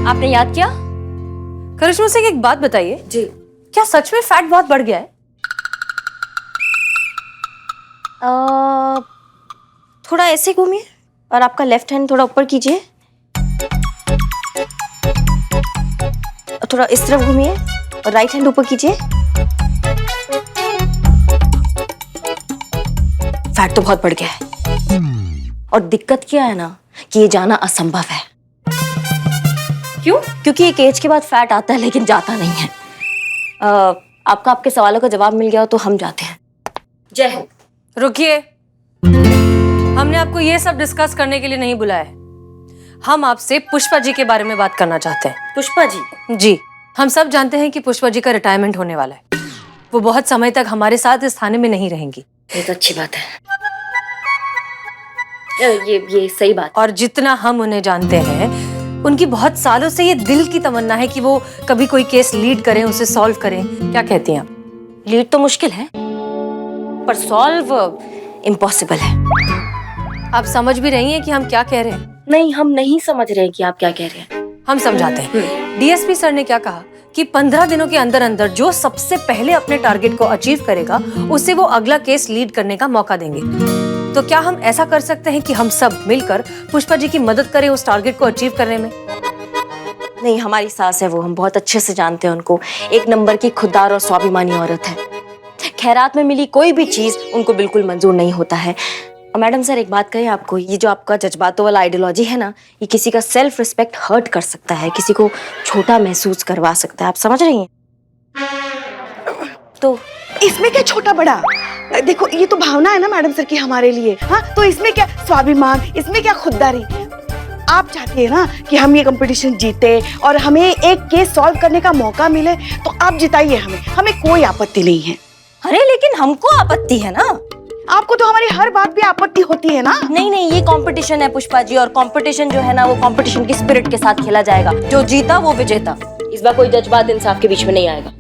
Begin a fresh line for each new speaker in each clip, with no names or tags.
आपने याद किया?
करिश्मा से एक बात बताइए
जी।
क्या सच में फैट बहुत बढ़ गया है?
थोड़ा ऐसे घूमिए और आपका लेफ्ट हैंड थोड़ा ऊपर कीजिए, थोड़ा इस तरफ घूमिए और राइट हैंड ऊपर कीजिए। फैट तो बहुत बढ़ गया है और दिक्कत क्या है ना कि ये जाना असंभव है।
क्यों?
क्योंकि एक एज के बाद फैट आता है लेकिन जाता नहीं है। आपका आपके सवालों का जवाब मिल गया हो तो हम जाते हैं। जय हो।
रुकिए, हमने आपको ये सब डिस्कस करने के लिए नहीं बुलाया है। हम आपसे पुष्पा जी के बारे में बात करना चाहते हैं।
पुष्पा जी?
जी, हम सब जानते हैं कि पुष्पा जी का रिटायरमेंट होने वाला है। वो बहुत समय तक हमारे साथ इस थाने में नहीं रहेंगी।
ये तो अच्छी बात है। ये सही बात।
और जितना हम उन्हें जानते हैं, उनकी बहुत सालों से ये दिल की तमन्ना है कि वो कभी कोई केस लीड करें, उसे सॉल्व करें। क्या कहती हैं आप?
लीड तो मुश्किल है पर सॉल्व इम्पॉसिबल है।
आप समझ भी रही हैं कि हम क्या कह रहे हैं?
नहीं, हम नहीं समझ रहे हैं कि आप क्या कह रहे हैं।
हम समझाते हैं। डीएसपी सर ने क्या कहा कि 15 दिनों के अंदर अंदर जो सबसे पहले अपने टारगेट को अचीव करेगा उसे वो अगला केस लीड करने का मौका देंगे। तो क्या हम ऐसा कर सकते हैं कि हम सब मिलकर पुष्पा जी की मदद करें उस टारगेट को अचीव करने में?
नहीं, हमारी सास है वो, हम बहुत अच्छे से जानते हैं उनको। एक नंबर की खुददार और स्वाभिमानी औरत है। खैरात में मिली कोई भी चीज उनको बिल्कुल मंजूर नहीं होता है। और मैडम सर एक बात कहें आपको, ये जो आपका जज्बातों वाला आइडियोलॉजी है ना, ये किसी का सेल्फ रिस्पेक्ट हर्ट कर सकता है, किसी को छोटा महसूस करवा सकता है। आप समझ रही हैं?
तो इसमें क्या छोटा बड़ा? देखो ये तो भावना है ना मैडम सर की हमारे लिए। हाँ, तो इसमें क्या स्वाभिमान, इसमें क्या खुददारी? आप चाहती है ना कि हम ये कंपटीशन जीते और हमें एक केस सॉल्व करने का मौका मिले, तो आप जिताइए हमें कोई आपत्ति नहीं है।
अरे लेकिन हमको आपत्ति है ना।
आपको तो हमारी हर बात पे आपत्ति होती है ना।
नहीं नहीं, ये कंपटीशन है पुष्पा जी, और कंपटीशन जो है ना वो कंपटीशन की स्पिरिट के साथ खेला जाएगा। जो जीता वो विजेता। इस बार कोई जज्बात इंसाफ के बीच में नहीं आएगा।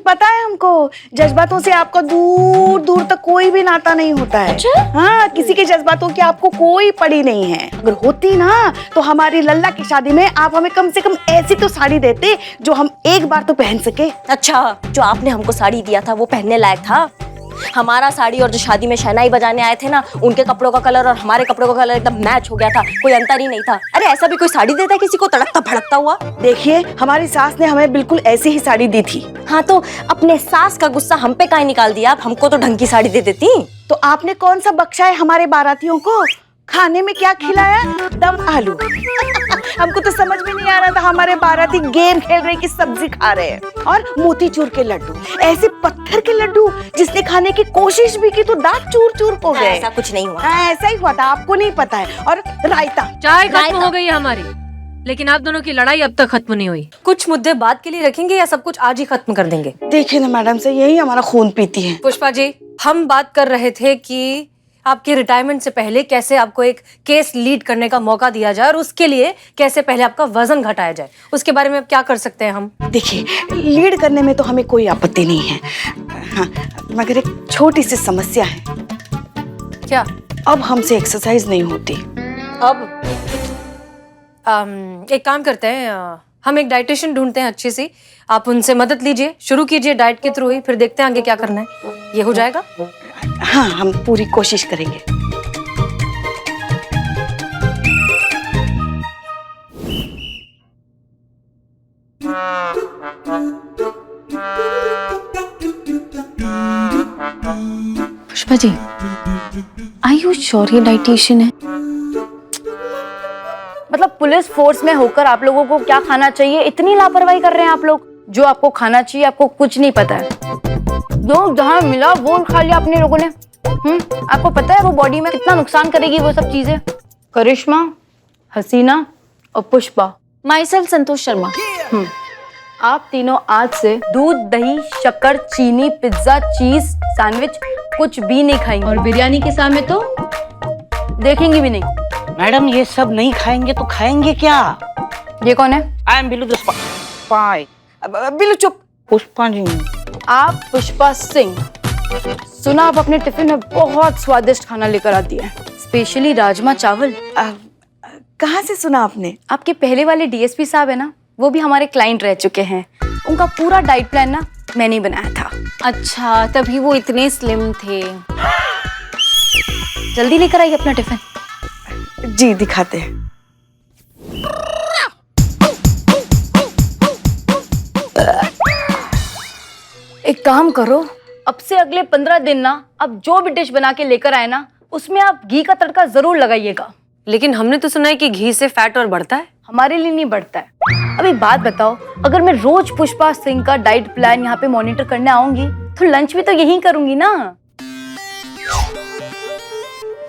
पता है हमको, जज्बातों से आपका दूर दूर तक कोई भी नाता नहीं होता है।
अच्छा?
हाँ, किसी के जज्बातों की आपको कोई पड़ी नहीं है। अगर होती ना तो हमारी लल्ला की शादी में आप हमें कम से कम ऐसी तो साड़ी देते जो हम एक बार तो पहन सके।
अच्छा, जो आपने हमको साड़ी दिया था वो पहनने लायक था? हमारा साड़ी और जो शादी में शहनाई बजाने आए थे ना, उनके कपड़ों का कलर और हमारे कपड़ों का कलर एकदम मैच हो गया था, कोई अंतर ही नहीं था। अरे ऐसा भी कोई साड़ी देता है किसी को तड़कता भड़कता हुआ?
देखिए, हमारी सास ने हमें बिल्कुल ऐसी ही साड़ी दी थी।
हाँ, तो अपने सास का गुस्सा हम पे काहे निकाल दिया? आप हमको तो ढंग की साड़ी दे देती।
तो आपने कौन सा बख्शा है हमारे बारातियों को? खाने में क्या खिलाया? दम आलू। हमको तो समझ में नहीं आ रहा था हमारे बाराती गेम खेल रहे कि सब्जी खा रहे हैं। और मोतीचूर के लड्डू, ऐसे पत्थर के लड्डू जिसने खाने की कोशिश भी की तो दांत चूर चूर हो गए।
ऐसा कुछ नहीं हुआ।
हाँ, ऐसा ही हुआ था, आपको नहीं पता है। और रायता।
चाय खत्म हो गई है हमारी, लेकिन आप दोनों की लड़ाई अब तक खत्म नहीं हुई। कुछ मुद्दे बात के लिए रखेंगे या सब कुछ आज ही खत्म कर देंगे?
देखिए ना मैडम से, यही हमारा खून पीती है।
पुष्पा जी, हम बात कर रहे थे कि आपके रिटायरमेंट से पहले कैसे आपको एक केस लीड करने का मौका दिया जाए और उसके लिए कैसे पहले आपका वजन घटाया जाए, उसके बारे में अब क्या कर सकते हैं हम?
देखिए, लीड करने में तो हमें कोई आपत्ति नहीं है। हाँ, मगर एक छोटी सी समस्या है।
क्या?
अब हमसे एक्सरसाइज नहीं होती।
अब एक काम करते हैं, हम एक डाइटिशियन ढूंढते हैं अच्छी सी, आप उनसे मदद लीजिए, शुरू कीजिए डाइट के थ्रू ही, फिर देखते हैं आगे क्या करना है। ये हो जाएगा?
हाँ, हम पूरी कोशिश करेंगे।
Pushpa ji, are you sure ये डाइटिशियन है?
मतलब पुलिस फोर्स में होकर आप लोगों को क्या खाना चाहिए इतनी लापरवाही कर रहे हैं आप लोग। जो आपको खाना चाहिए आपको कुछ नहीं पता है। जो जहाँ मिला वो खा लिया अपने लोगों ने। आपको पता है वो बॉडी में कितना नुकसान करेगी वो सब चीजें। करिश्मा, हसीना और पुष्पा,
माई सेल्फ संतोष शर्मा।
आप तीनों आज से दूध, दही, शक्कर, चीनी, पिज्जा, चीज, सैंडविच कुछ भी नहीं खाएंगे।
और बिरयानी के सामने तो
देखेंगे भी नहीं।
मैडम, ये सब नहीं खाएंगे तो खाएंगे क्या?
ये कौन है?
I am Billu the spy.
Billu चुप।
पुष्पा जी।
आप पुष्पा सिंह। सुना आप अपने टिफिन में बहुत स्वादिष्ट खाना लेकर आती है, स्पेशली राजमा चावल।
कहाँ से सुना आपने?
आपके पहले वाले डीएसपी साहब है ना, वो भी हमारे क्लाइंट रह चुके हैं। उनका पूरा डाइट प्लान ना मैंने ही बनाया था।
अच्छा, तभी वो इतने स्लिम थे।
जल्दी लेकर आइए अपना टिफिन।
जी दिखाते हैं।
एक काम करो, अब से अगले 15 दिन ना अब जो भी डिश बना के लेकर आए ना उसमें आप घी का तड़का जरूर लगाइएगा।
लेकिन हमने तो सुना है कि घी से फैट और बढ़ता है।
हमारे लिए नहीं बढ़ता है। अब एक बात बताओ, अगर मैं रोज पुष्पा सिंह का डाइट प्लान यहाँ पे मॉनिटर करने आऊंगी तो लंच भी तो यही करूंगी ना।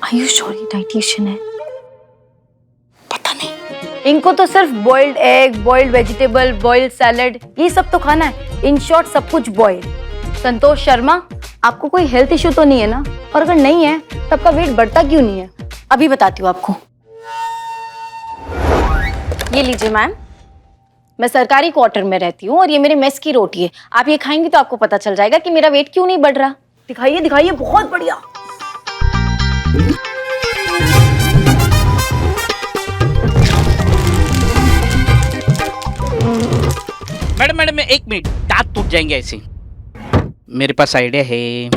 Are you sure ये डाइटिशियन है?
इनको तो सिर्फ boiled egg, boiled vegetable, boiled salad ये सब तो खाना है। इन शॉर्ट सब कुछ बॉइल्ड। संतोष शर्मा, आपको कोई हेल्थ इश्यू तो नहीं है ना? और अगर नहीं है तो आपका वेट बढ़ता क्यों नहीं है? अभी बताती हूँ आपको।
ये लीजिए मैम, मैं सरकारी क्वार्टर में रहती हूँ और ये मेरे मेस की रोटी है। आप ये खाएंगी तो आपको पता चल जाएगा कि मेरा वेट क्यों नहीं बढ़ रहा।
दिखाइए दिखाइए, बहुत बढ़िया।
मैडम एक मिनट, दांत टूट जाएंगे ऐसे। मेरे पास आइडिया है।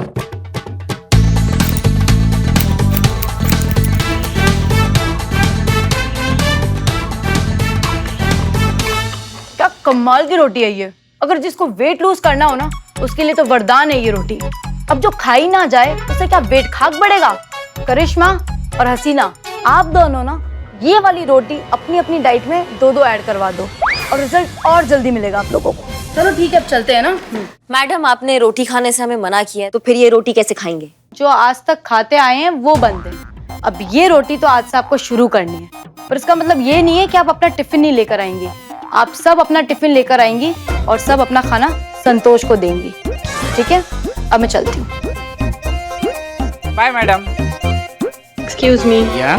क्या कमाल की रोटी है ये। अगर जिसको वेट लूज करना हो ना उसके लिए तो वरदान है ये रोटी। अब जो खाई ना जाए उसे क्या वेट खाक बढ़ेगा? करिश्मा और हसीना, आप दोनों ना ये वाली रोटी अपनी अपनी डाइट में 2-2 ऐड करवा दो और रिजल्ट और जल्दी मिलेगा आप लोगों को। चलो ठीक है, अब चलते हैं ना।
मैडम, आपने रोटी खाने से हमें मना किया है, तो फिर ये रोटी कैसे खाएंगे?
जो आज तक खाते आए हैं वो बंद है। अब ये रोटी तो आज से आपको शुरू करनी है, पर इसका मतलब ये नहीं है कि आप अपना टिफिन नहीं लेकर आएंगे। आप सब अपना टिफिन लेकर आएंगी और सब अपना खाना संतोष को देंगी, ठीक है? अब मैं चलती हूँ।
Bye madam.
Excuse me.
या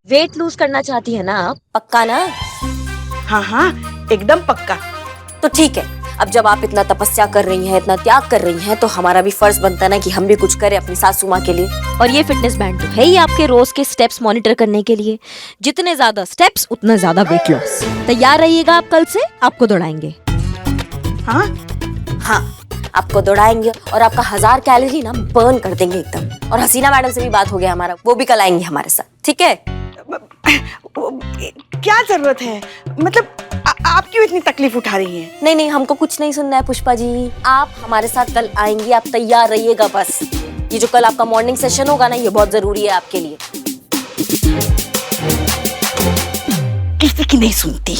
वेट लूज करना चाहती है ना आप? पक्का ना?
हाँ हाँ एकदम पक्का।
तो ठीक है, अब जब आप इतना तपस्या कर रही हैं, इतना त्याग कर रही हैं, तो हमारा भी फर्ज बनता है ना कि हम भी कुछ करें अपनी सासू माँ के लिए।
और ये फिटनेस बैंड तो है ही आपके रोज के स्टेप्स मॉनिटर करने के लिए। जितने ज्यादा स्टेप्स उतना ज्यादा वेट लॉस। तैयार रहिएगा, आप कल से आपको दौड़ाएंगे।
हाँ
हाँ, आपको दौड़ाएंगे और आपका 1000 कैलोरी ना बर्न कर देंगे एकदम। और हसीना मैडम से भी बात हो गया हमारा, वो भी कल आएंगे हमारे साथ, ठीक है?
क्या जरूरत है? मतलब आप क्यों इतनी तकलीफ उठा रही हैं?
नहीं नहीं, हमको कुछ नहीं सुनना है पुष्पा जी। आप हमारे साथ कल आएंगी, आप तैयार रहिएगा बस। ये जो कल आपका मॉर्निंग सेशन होगा ना, ये बहुत जरूरी है आपके लिए।
किसी की नहीं सुनती।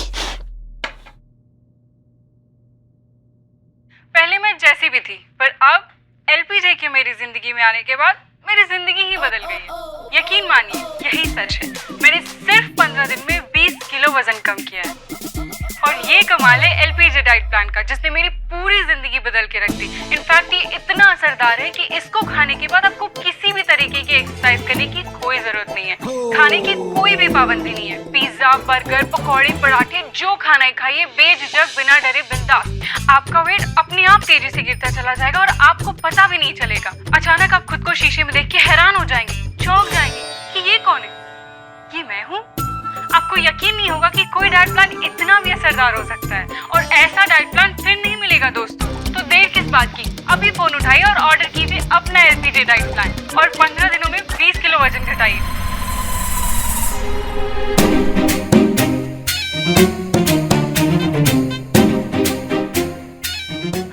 पहले मैं जैसी भी थी, पर अब एलपीजे के मेरी जिंदगी में आने के बाद मेरी जिंदगी ही बदल गई है। यकीन मानिए, यही सच है। मैंने सिर्फ 15 दिन में 20 किलो वजन कम किया है। और ये कमाल है एलपीजे डाइट प्लान का, जिसने मेरी पूरी जिंदगी बदल के रख दी। इनफैक्ट ये इतना असरदार है कि इसको खाने के बाद आपको किसी भी तरीके की एक्सरसाइज करने की कोई जरूरत नहीं है। खाने की कोई भी पाबंदी नहीं है। पिज्जा, बर्गर, पकौड़े, पराठे, जो खाना है खाइए, बेझिझक, बिना डरे, बिंदास। आपका वेट अपने आप तेजी से गिरता चला जाएगा और आपको पता भी नहीं चलेगा। अचानक आप खुद को शीशे में देख के हैरान हो जाएंगे, चौंक जाएंगे कि ये कौन है? ये मैं हूँ। आपको यकीन नहीं होगा कि कोई डाइट प्लान इतना भी असरदार हो सकता है। और ऐसा डाइट प्लान फिर नहीं मिलेगा दोस्तों। तो देर किस बात की? अभी फोन उठाइए और ऑर्डर कीजिए अपना एलपीजे डाइट प्लान और 15 दिनों में 20 किलो वजन घटाइए।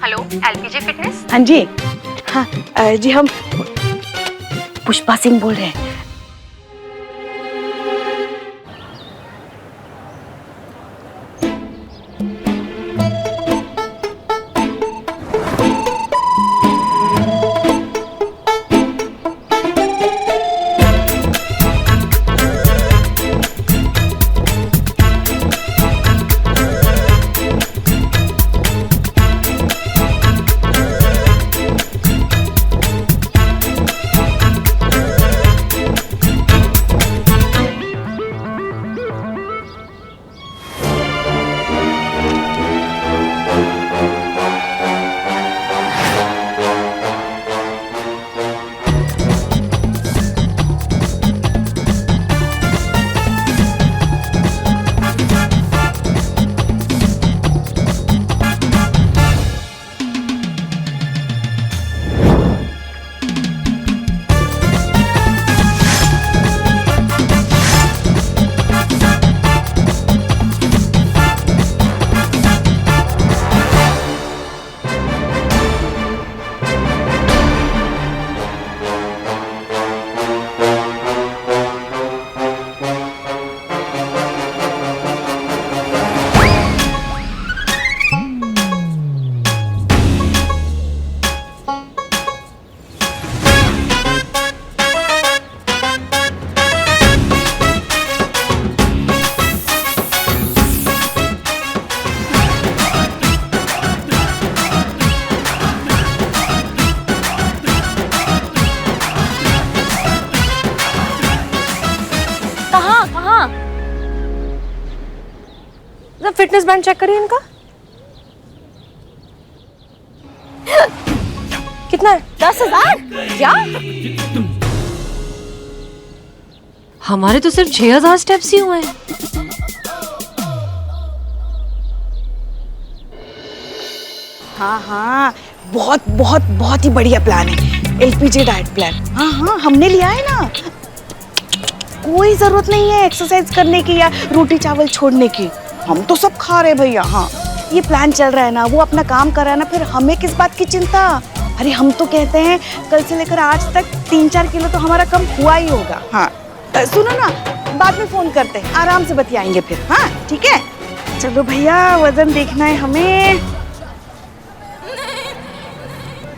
Hello, LPG fitness.
हाँ जी, हाँ जी, हम पुष्पा सिंह बोल रहे हैं।
तो फिटनेस बैंड चेक करिए इनका। कितना है?
10,000? क्या?
हमारे तो सिर्फ 6,000 स्टेप्स ही हुए हैं।
हाँ हाँ, बहुत बहुत बहुत ही बढ़िया प्लान है, एलपीजे डाइट प्लान। हाँ हाँ, हमने लिया है ना। कोई जरूरत नहीं है एक्सरसाइज करने की या रोटी चावल छोड़ने की, हम तो सब खा रहे भैया। हाँ, ये प्लान चल रहा है ना, वो अपना काम कर रहा है ना, फिर हमें किस बात की चिंता। अरे हम तो कहते हैं कल से लेकर आज तक 3-4 किलो तो हमारा कम हुआ ही होगा। हाँ सुनो ना, बाद में फोन करते हैं, आराम से बतियाएंगे फिर। हाँ ठीक है, चलो भैया वजन देखना है हमें।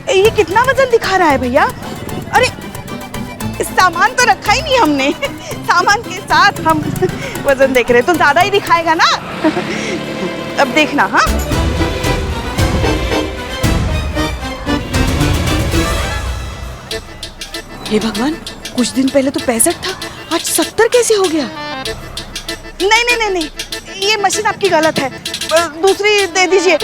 ये कितना वजन दिखा रहा है भैया? अरे सामान तो रखा ही नहीं हमने, सामान के साथ हम वजन देख रहे हैं तो ज्यादा ही दिखाएगा ना। अब देखना। हाँ हे भगवान, कुछ दिन पहले तो 65 था, आज 70 कैसे हो गया? नहीं नहीं नहीं नहीं, ये मशीन आपकी गलत है, दूसरी दे दीजिए।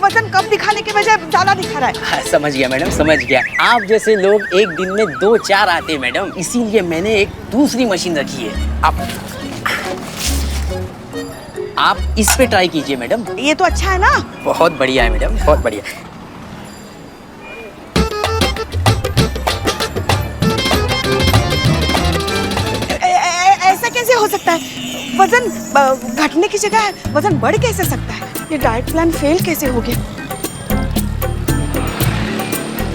वजन कम दिखाने के बजाय ज्यादा दिखा रहा है।
हाँ, समझ गया मैडम, समझ गया। आप जैसे लोग एक दिन में 2-4 आते हैं मैडम, इसीलिए मैंने एक दूसरी मशीन रखी है। आप इस पे ट्राई कीजिए मैडम।
ये तो अच्छा है ना?
बहुत बढ़िया है मैडम, बहुत बढ़िया।
ऐसा कैसे हो सकता है? वजन घटने की जगह वजन बढ़ कैसे सकता है? ये डाइट प्लान फेल कैसे हो गया?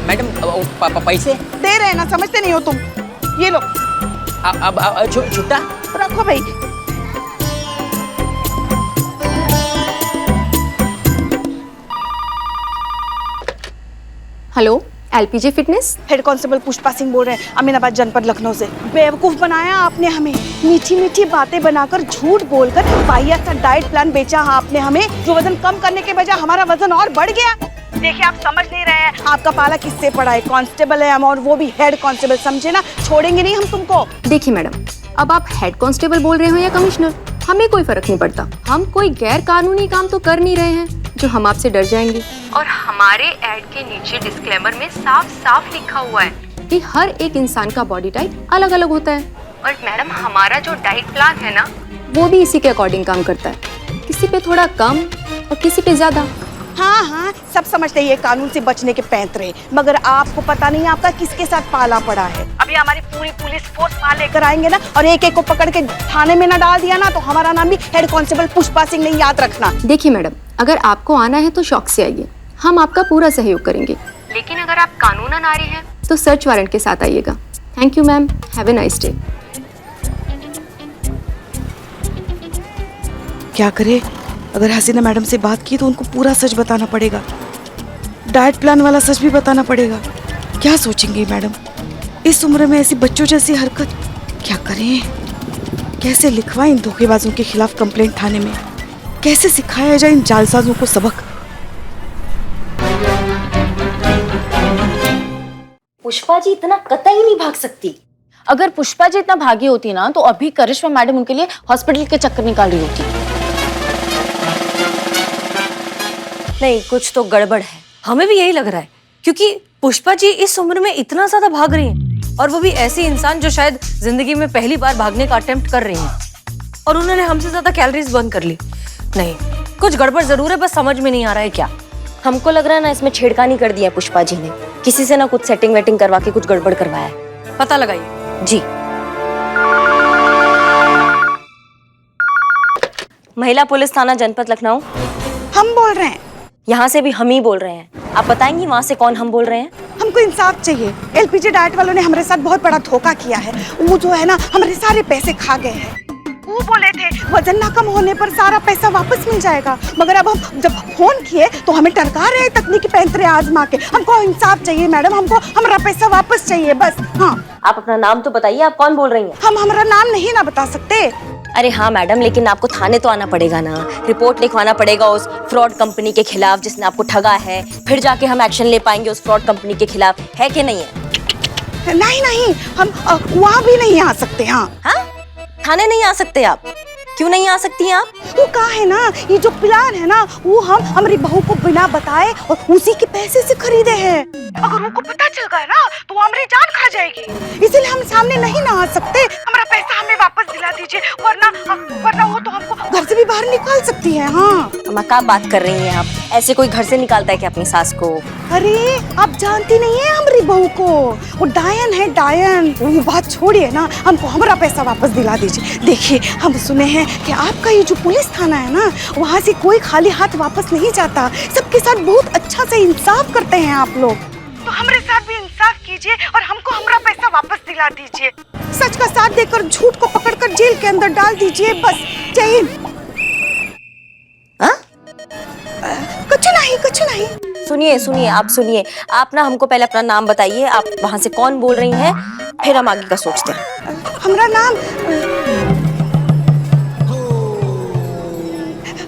मैडम पैसे
दे रहे हैं ना, समझते नहीं हो तुम। ये लो।
अब छुट्टा
रखो भाई।
Hello, LPG fitness.
Head constable Pushpa Singh बोल रहे हैं, अमीनाबाद जनपद लखनऊ से। बेवकूफ बनाया आपने हमें, मीठी मीठी बातें बनाकर झूठ बोलकर वाहियात सा डाइट प्लान बेचा आपने हमें, जो वजन कम करने के बजाय हमारा वजन और बढ़ गया। देखिए आप समझ नहीं रहे हैं, आपका पाला किससे पड़ा है? कांस्टेबल है हम, और वो भी हेड कांस्टेबल, समझे ना? छोड़ेंगे नहीं हम तुमको।
देखिए मैडम, अब आप हेड कांस्टेबल बोल रहे हो या कमिश्नर, हमें कोई फर्क नहीं पड़ता। हम कोई गैर कानूनी काम तो कर नहीं रहे हैं जो हम आपसे डर जाएंगे। और हमारे ऐड के नीचे डिस्क्लेमर में साफ साफ लिखा हुआ है कि हर एक इंसान का बॉडी टाइप अलग अलग होता है। और मैडम, हमारा जो डाइट प्लान है ना, वो भी इसी के अकॉर्डिंग काम करता है, किसी पे थोड़ा कम और किसी पे ज्यादा।
हाँ हाँ, सब समझते हैं ये कानून से बचने के पैंतरे, मगर आपको पता नहीं आपका किसके साथ पाला पड़ा है। अभी हमारी पूरी पुलिस फोर्स वहाँ लेकर आएंगे ना, और एक एक को पकड़ के थाने में ना डाल दिया ना, तो हमारा नाम भी हेड कांस्टेबल पुष्पा सिंह नहीं, याद रखना।
देखिए मैडम, अगर आपको आना है तो शौक से आइए, हम आपका पूरा सहयोग करेंगे। लेकिन अगर आप कानूनन आ रहे हैं तो सर्च वारंट के साथ आइएगा। Thank you ma'am, have a nice day.
क्या करे? अगर हसीना मैडम से बात की तो उनको पूरा सच बताना पड़ेगा, डाइट प्लान वाला सच भी बताना पड़ेगा। क्या सोचेंगी मैडम? इस उम्र में ऐसी बच्चों जैसी हरकत। क्या करें? कैसे लिखवाएं इन धोखेबाजों के खिलाफ कंप्लेंट थाने में? कैसे सिखाया जाए इन जालसाजों को सबक?
पुष्पा जी इतना कतई नहीं भाग सकती।
अगर पुष्पा जी इतना भागी होती ना, तो अभी करिश्मा मैडम उनके लिए हॉस्पिटल के चक्कर निकाल रही होती।
नहीं, कुछ तो गड़बड़ है।
हमें भी यही लग रहा है, क्योंकि पुष्पा जी इस उम्र में इतना ज्यादा भाग रही हैं, और वो भी ऐसी इंसान जो शायद जिंदगी में पहली बार भागने का अटेम्प्ट कर रही हैं, और उन्होंने हमसे ज्यादा कैलोरीज बर्न कर ली। नहीं, कुछ गड़बड़ जरूर है, बस समझ में नहीं आ रहा है क्या।
हमको लग रहा है ना, इसमें छेड़खानी कर दिया पुष्पा जी ने, किसी से ना कुछ सेटिंग वेटिंग करवा के कुछ गड़बड़ करवाया है।
पता लगाइए
जी। महिला पुलिस थाना जनपद लखनऊ।
हम बोल रहे हैं।
यहाँ से भी हम ही बोल रहे हैं। आप बताएंगी वहाँ से कौन हम बोल रहे हैं?
हमको इंसाफ चाहिए। एलपीजे डाइट वालों ने हमारे साथ बहुत बड़ा धोखा किया है। वो जो है ना, हमारे सारे पैसे खा गए हैं। वो बोले थे वजन ना कम होने पर सारा पैसा वापस मिल जाएगा, मगर अब हम जब फोन किए तो हमें टरका रहे हैं तकनीकी पैंतरे आजमा के। हमको इंसाफ चाहिए मैडम, हमको हमारा पैसा वापस चाहिए बस। हाँ,
आप अपना नाम तो बताइए, आप कौन बोल रही हैं?
हम हमारा नाम नहीं ना बता सकते।
अरे हाँ मैडम, लेकिन आपको थाने तो आना पड़ेगा ना, रिपोर्ट लिखवाना पड़ेगा उस फ्रॉड कंपनी के खिलाफ जिसने आपको ठगा है, फिर जाके हम एक्शन ले पाएंगे उस फ्रॉड कंपनी के खिलाफ, है कि नहीं है?
नहीं नहीं, हम वहाँ भी नहीं आ सकते। हाँ
हाँ, थाने नहीं आ सकते आप? क्यों नहीं आ सकती हैं आप?
वो कहा है ना, ये जो प्लान है ना वो हम हमारी बहू को बिना बताए और उसी के पैसे से खरीदे हैं। अगर उनको पता चल गया ना तो वो हमारी जान खा जाएगी, इसलिए हम सामने नहीं ना आ सकते। हमारा पैसा हमें वापस दिला दीजिए, वरना वो तो हमको घर से भी बाहर निकाल सकती है। हाँ
अम्मा क्या बात कर रही हैं आप? ऐसे कोई घर से निकालता है क्या अपनी सास को?
अरे आप जानती नहीं है हमारी बहू को, वो डायन है डायन। वो बात छोड़िए ना, हमको हमारा पैसा वापस दिला दीजिए। देखिए हम सुने हैं कि आपका ये जो पुलिस थाना है ना, वहाँ से कोई खाली हाथ वापस नहीं जाता, सबके साथ बहुत अच्छा से इंसाफ करते हैं आप लोग। तो हमारे साथ भी इंसाफ कीजिए और हमको हमारा पैसा वापस दिला दीजिए। सच का साथ देकर झूठ को पकड़कर जेल के अंदर डाल दीजिए, बस। जय हिंद। कुछ नहीं।
सुनिए आप सुनिए, आप ना हमको पहले अपना नाम बताइए, आप वहाँ से कौन बोल रही हैं, फिर हम आगे का सोचते हैं।
हमारा नाम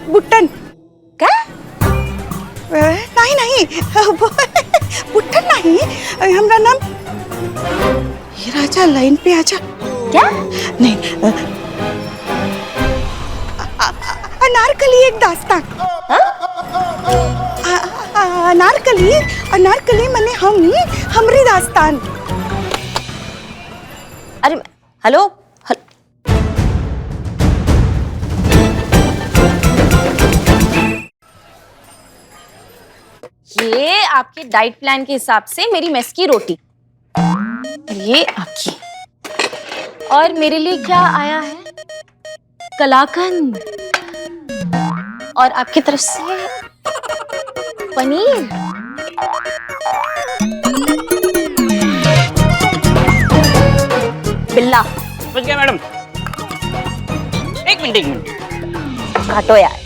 बुट्टन।
क्या?
नहीं बुट्टन नहीं, हमारा नाम। ये राजा लाइन पे आजा।
क्या?
नहीं, अनारकली एक दास्तान। अनारकली मने हमरी दास्तान।
अरे हेलो,
ये आपके डाइट प्लान के हिसाब से मेरी मेस की रोटी, ये आपकी, और मेरे लिए क्या आया है? कलाकंद, और आपकी तरफ से पनीर।
बिल्ला
बच गया मैडम। एक मिनट
काटो यार।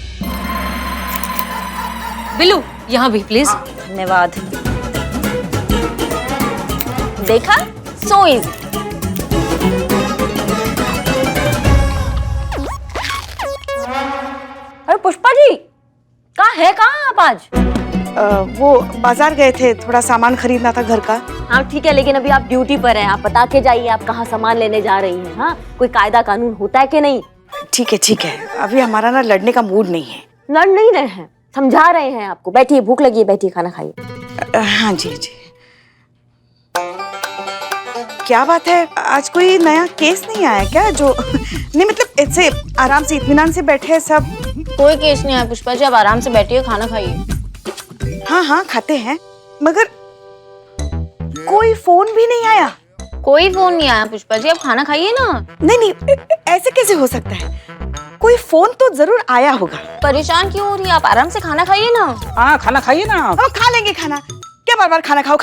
बिल्लू यहाँ भी प्लीज।
धन्यवाद। देखा, सो इजी। अरे पुष्पा जी, कहाँ आप आज?
वो बाजार गए थे, थोड़ा सामान खरीदना था घर का।
हाँ ठीक है, लेकिन अभी आप ड्यूटी पर हैं, आप बता के जाइए आप कहाँ सामान लेने जा रही हैं। हाँ, कोई कायदा कानून होता है कि नहीं?
ठीक है, अभी हमारा ना लड़ने का मूड नहीं है।
लड़ नहीं रहे हैं, समझा रहे हैं आपको। बैठिए, भूख लगी है, बैठिए खाना खाइए।
हाँ जी। क्या बात है, आज कोई नया केस नहीं आया क्या? जो नहीं मतलब ऐसे आराम से इत्मीनान से बैठे हैं सब।
कोई केस नहीं आया पुष्पा जी, आप आराम से बैठिए, खाना खाइए।
हाँ खाते हैं, मगर कोई फोन भी नहीं आया।
कोई फोन नहीं आया पुष्पा जी, आप खाना खाइए ना।
नहीं, ऐसे कैसे हो सकता है? कोई फोन तो जरूर आया होगा।
परेशान क्यों हो रही है? आप आराम से खाना खाइए ना।
हाँ खाना खाइए ना।
हम खा लेंगे खाना, क्या बार बार खाना खाओ।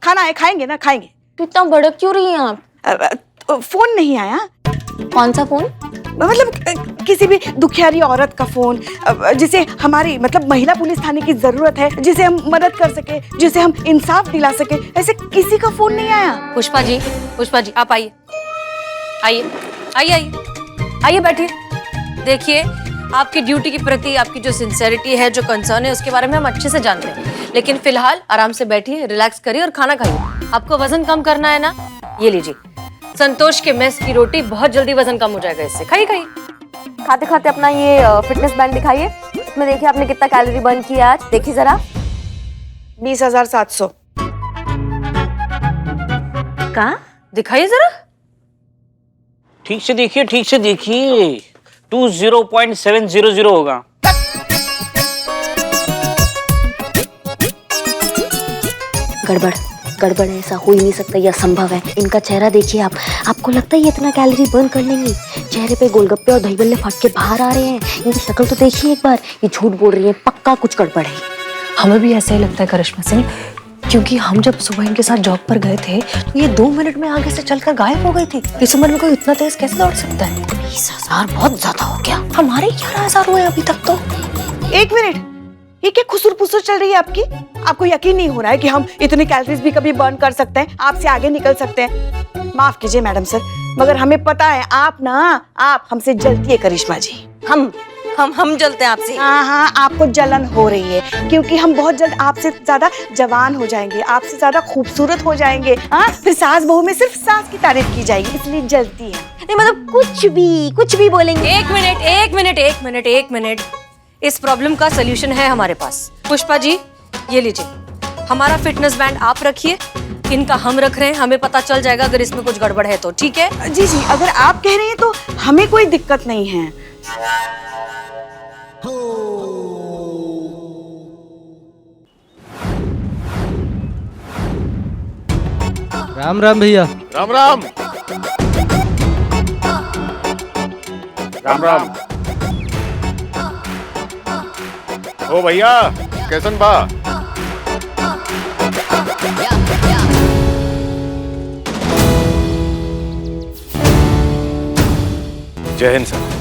खाना है, खाएंगे ना, खाएंगे।
तो इतना भड़क क्यों रही हैं आप?
फोन नहीं आया।
कौन सा फोन?
मतलब किसी भी दुखियारी औरत का फोन, जिसे हमारी मतलब महिला पुलिस थाने की जरूरत है, जिसे हम मदद कर सके, जिसे हम इंसाफ दिला सके, ऐसे किसी का फोन नहीं आया।
पुष्पा जी आप आइए बैठिए। देखिए, आपकी ड्यूटी के प्रति आपकी जो सिंसेरिटी है, जो कंसर्न है, उसके बारे में हम अच्छे से जानते हैं, लेकिन फिलहाल आराम से बैठिए, रिलैक्स करिए और खाना खाइए। आपको वजन कम करना है ना, ये लीजिए संतोष के मेस की रोटी, बहुत जल्दी वजन कम हो जाएगा इससे। खाइए।
खाते खाते अपना ये फिटनेस बैंड दिखाइए, इसमें देखिए आपने कितना कैलोरी बर्न किया आज। देखिए जरा,
20,700।
कहाँ?
दिखाइए जरा।
ठीक से देखिए 20.700 होगा।
गड़बड़ है, ऐसा हो ही नहीं सकता, यह असंभव है। इनका चेहरा देखिए आप, आपको लगता है ये इतना कैलोरी बर्न कर लेंगी? चेहरे पे गोलगप्पे और दही बल्ले फट के बाहर आ रहे हैं। इनकी शक्ल तो देखिए एक बार, ये झूठ बोल रही है, पक्का कुछ गड़बड़ है।
हमें भी ऐसा ही लगता है करिश्मा सिंह, क्योंकि हम जब सुबह इनके साथ जॉब पर गए थे तो ये 2 मिनट में आगे से चलकर गायब हो गई थी। इस उम्र में कोई इतना तेज कैसे दौड़ सकता है?
20,000 बहुत ज्यादा हो गया।
हमारे 11,000 हुए अभी तक तो।
1 मिनट, ये क्या खुसुर-पुसुर चल रही है आपकी? आपको यकीन नहीं हो रहा है कि हम इतनी कैलोरीज भी कभी बर्न कर सकते हैं, आपसे आगे निकल सकते हैं? माफ कीजिए मैडम सर, मगर हमें पता है आप हमसे जलती है करिश्मा जी।
हम जलते हैं आपसे।
हाँ, आपको जलन हो रही है, क्योंकि हम बहुत जल्द आपसे ज्यादा जवान हो जाएंगे, आपसे ज्यादा खूबसूरत हो जाएंगे। हाँ, फिर सास बहू में सिर्फ सास की तारीफ की जाएगी, इसलिए जलती है।
नहीं मतलब कुछ भी बोलेंगे।
एक मिनट। इस प्रॉब्लम का सलूशन है हमारे पास। पुष्पा जी, ये लीजिए, हमारा फिटनेस बैंड आप रखिए, इनका हम रख रहे हैं। हमें पता चल जाएगा अगर इसमें कुछ गड़बड़ है तो, ठीक है?
जी जी, अगर आप कह रहे हैं तो हमें कोई दिक्कत नहीं है।
राम राम भैया।
राम राम। राम राम। ओ भैया, कैसन बा? जय हिंद सर।